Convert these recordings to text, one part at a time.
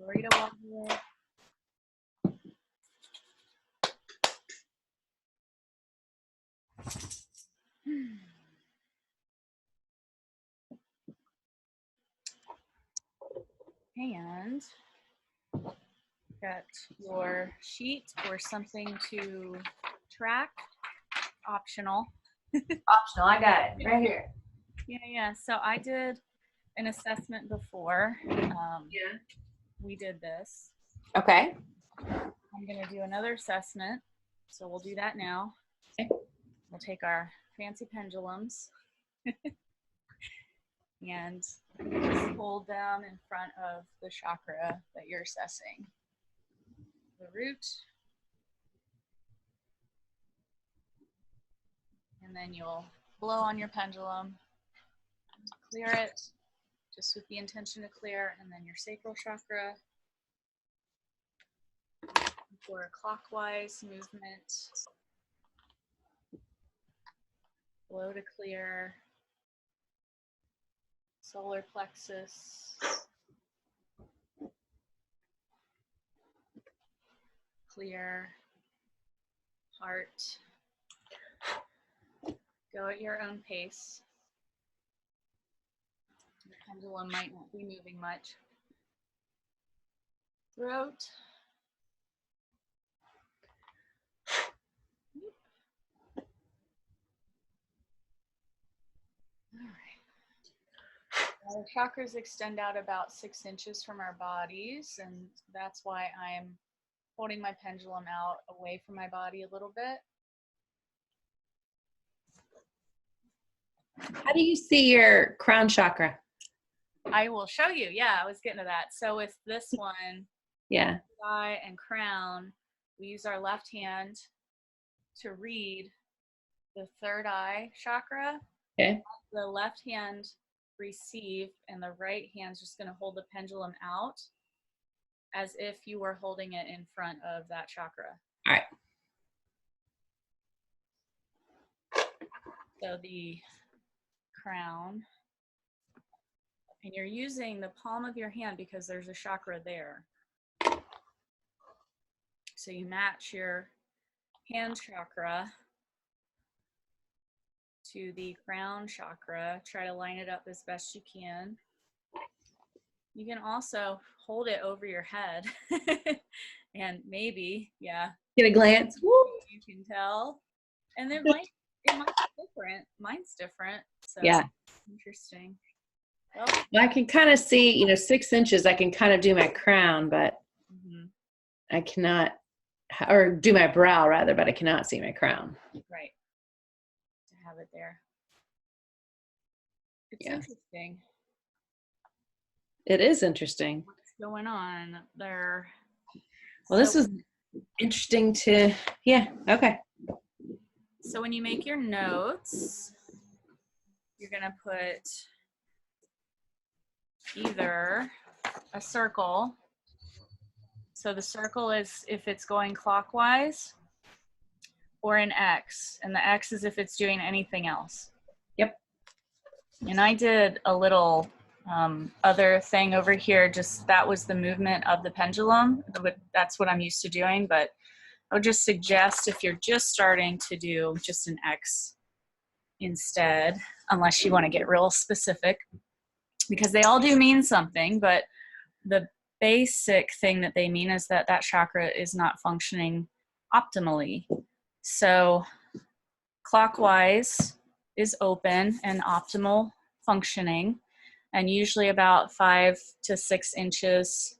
Burrito water. And got your sheet or something to track. Optional. Optional, I got it right here. Yeah. So I did an assessment before. Yeah. We did this. Okay. I'm going to do another assessment. So we'll do that now. Okay. We'll take our fancy pendulums and just hold them in front of the chakra that you're assessing. The root. And then you'll blow on your pendulum, clear it, just with the intention to clear, and then your sacral chakra for a clockwise movement. Blow to clear, solar plexus, clear, heart. Go at your own pace. The pendulum might not be moving much. Throat. All right. The chakras extend out about 6 inches from our bodies, and that's why I'm holding my pendulum out away from my body a little bit. How do you see your crown chakra? I will show you. Yeah, I was getting to that. So with this one, Yeah. eye and crown, we use our left hand to read the third eye chakra. Okay. The left hand receive, and the right hand's just going to hold the pendulum out as if you were holding it in front of that chakra. All right. So the crown, and you're using the palm of your hand because there's a chakra there. So you match your hand chakra to the crown chakra. Try to line it up as best you can. You can also hold it over your head and maybe, yeah, get a glance. Woo. You can tell. And it might be different. Mine's different. So yeah. Interesting. Well, I can kind of see, 6 inches, I can kind of do my crown, but I cannot, or do my brow rather, but I cannot see my crown. Right. To have it there. It's interesting. It is interesting. What's going on there? Well, this is interesting to, okay. So when you make your notes, you're going to put either a circle. So the circle is if it's going clockwise, or an X. And the X is if it's doing anything else. Yep. And I did a little other thing over here, just that was the movement of the pendulum. That's what I'm used to doing, but I would just suggest if you're just starting to do just an X instead, unless you want to get real specific, because they all do mean something, but the basic thing that they mean is that that chakra is not functioning optimally. So clockwise is open and optimal functioning, and usually about 5 to 6 inches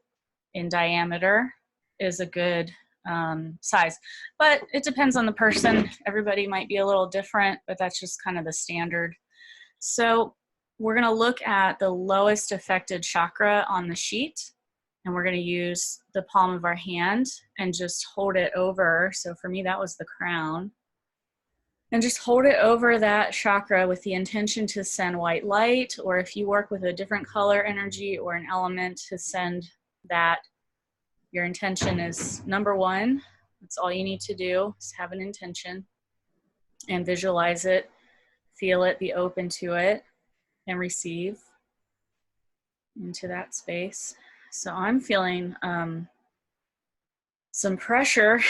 in diameter is a good size. But it depends on the person. Everybody might be a little different, but that's just kind of the standard. So we're going to look at the lowest affected chakra on the sheet, and we're going to use the palm of our hand and just hold it over. So for me, that was the crown. And just hold it over that chakra with the intention to send white light, or if you work with a different color energy or an element, to send that. Your intention is number 1. That's all you need to do, is have an intention and visualize it, feel it, be open to it, and receive into that space. So I'm feeling some pressure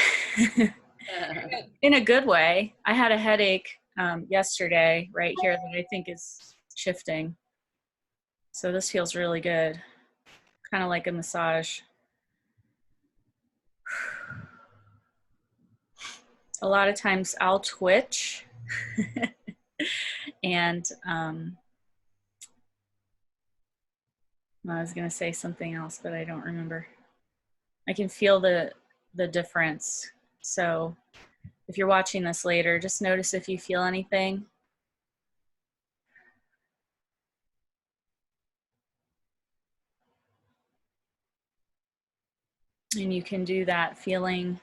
in a good way. I had a headache yesterday right here that I think is shifting. So this feels really good, kind of like a massage. A lot of times I'll twitch and I was going to say something else, but I don't remember. I can feel the difference. So if you're watching this later, just notice if you feel anything. And you can do that feeling,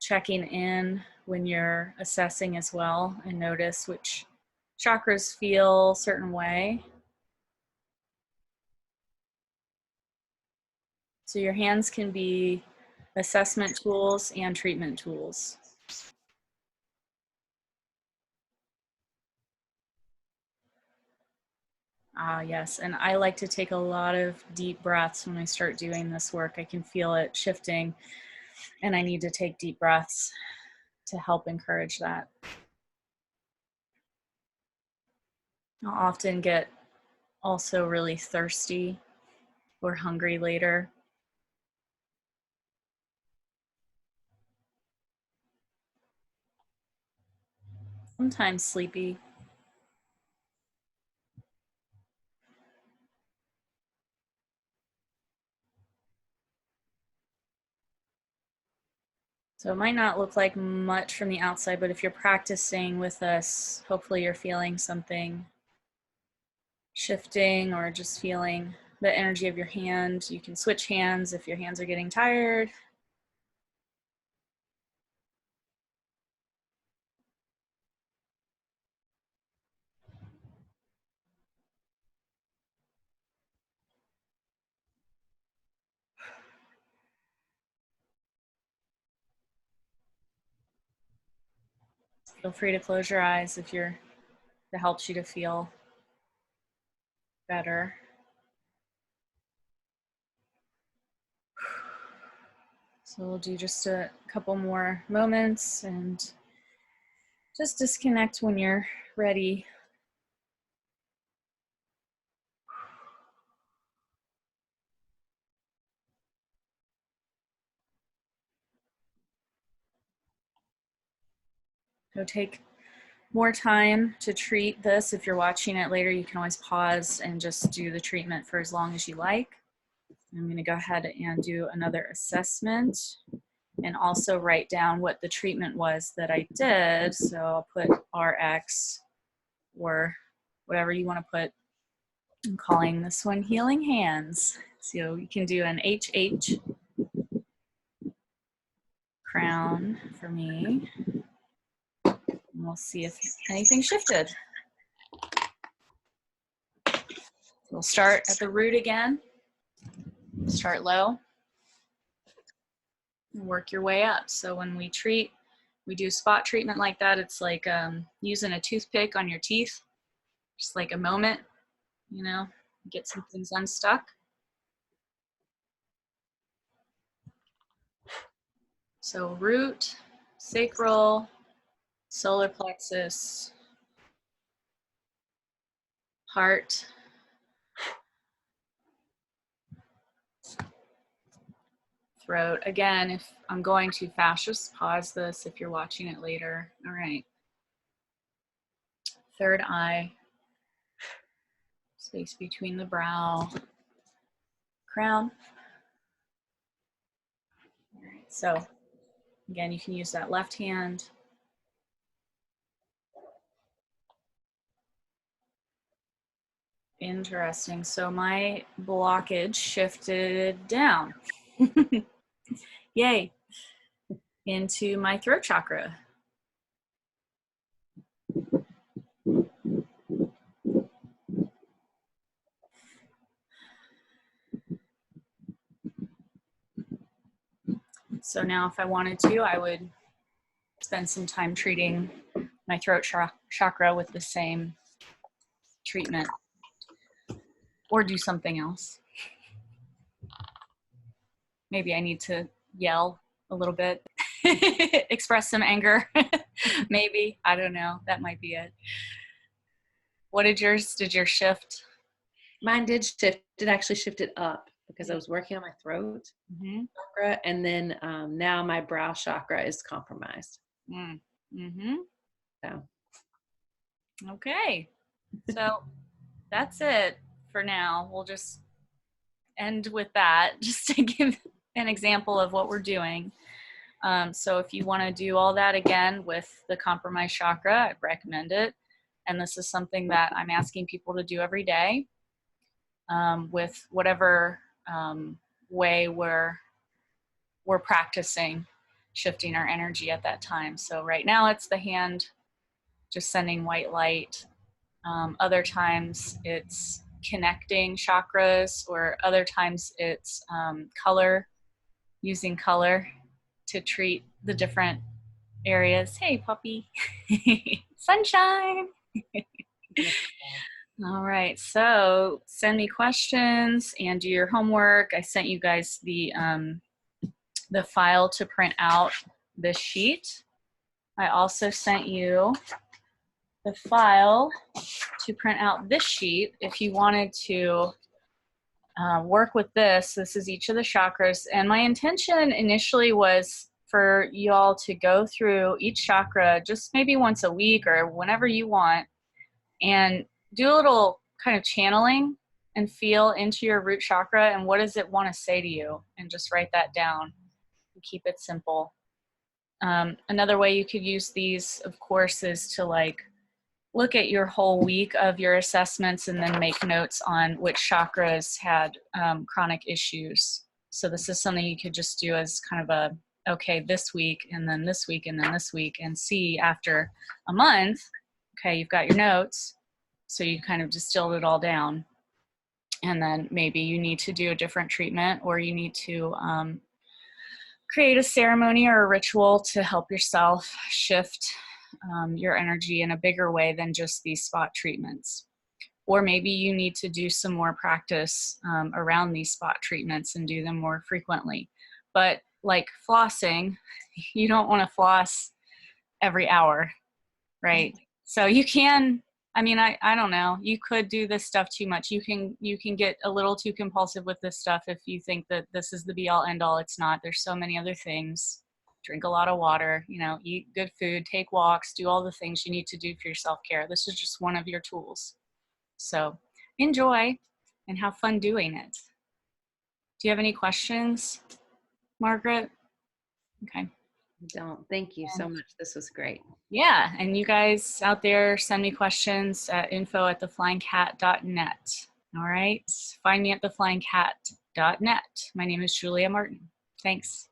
checking in when you're assessing as well, and notice which chakras feel a certain way. So your hands can be assessment tools and treatment tools. Ah, yes, and I like to take a lot of deep breaths when I start doing this work. I can feel it shifting, and I need to take deep breaths to help encourage that. I'll often get also really thirsty or hungry later. Sometimes sleepy. So it might not look like much from the outside, but if you're practicing with us, hopefully you're feeling something shifting or just feeling the energy of your hand. You can switch hands if your hands are getting tired. Feel free to close your eyes if that helps you to feel better. So we'll do just a couple more moments and just disconnect when you're ready. So take more time to treat this. If you're watching it later, you can always pause and just do the treatment for as long as you like. I'm going to go ahead and do another assessment and also write down what the treatment was that I did. So I'll put RX or whatever you want to put. I'm calling this one Healing Hands. So you can do an HH crown for me. And we'll see if anything shifted. We'll start at the root again. Start low and work your way up. So when we treat, we do spot treatment like that. It's like using a toothpick on your teeth, just like a moment, you know, get some things unstuck. So root, sacral, solar plexus, heart, throat. Again, if I'm going too fast, just pause this if you're watching it later. All right. Third eye, space between the brow, crown. All right. So again, you can use that left hand. Interesting. So my blockage shifted down. Yay. Into my throat chakra. So now if I wanted to, I would spend some time treating my throat chakra with the same treatment or do something else. maybe I need to yell a little bit, express some anger. Maybe, I don't know. That might be it. What did yours shift? Mine did shift. It actually shifted up because I was working on my throat chakra, and then now my brow chakra is compromised. So. Okay. So that's it for now. We'll just end with that, just to give an example of what we're doing. So if you want to do all that again with the compromised chakra, I'd recommend it. And this is something that I'm asking people to do every day, with whatever way we're practicing shifting our energy at that time. So right now it's the hand, just sending white light. Other times it's connecting chakras, or other times it's color, using color to treat the different areas. Hey, puppy. Sunshine. All right, so send me questions and do your homework. I sent you guys the file to print out this sheet. I also sent you the file to print out this sheet if you wanted to work with this. This is each of the chakras, and my intention initially was for y'all to go through each chakra just maybe once a week or whenever you want, and do a little kind of channeling and feel into your root chakra and what does it want to say to you, and just write that down and keep it simple. Another way you could use these, of course, is to like look at your whole week of your assessments and then make notes on which chakras had chronic issues. So this is something you could just do as kind of a, okay, this week and then this week and then this week, and see after a month, okay, you've got your notes, so you kind of distilled it all down. And then maybe you need to do a different treatment, or you need to create a ceremony or a ritual to help yourself shift your energy in a bigger way than just these spot treatments. Or maybe you need to do some more practice around these spot treatments and do them more frequently. But like flossing, you don't want to floss every hour, right? So you can, I mean, I don't know, you could do this stuff too much. You can get a little too compulsive with this stuff if you think that this is the be all end all. It's not. There's so many other things. Drink a lot of water, you know, eat good food, take walks, do all the things you need to do for your self-care. This is just one of your tools. So enjoy and have fun doing it. Do you have any questions, Margaret? Okay. I don't. Thank you so much. This was great. Yeah, and you guys out there, send me questions at info@theflyingcat.net. All right, find me at theflyingcat.net. My name is Julia Martin. Thanks.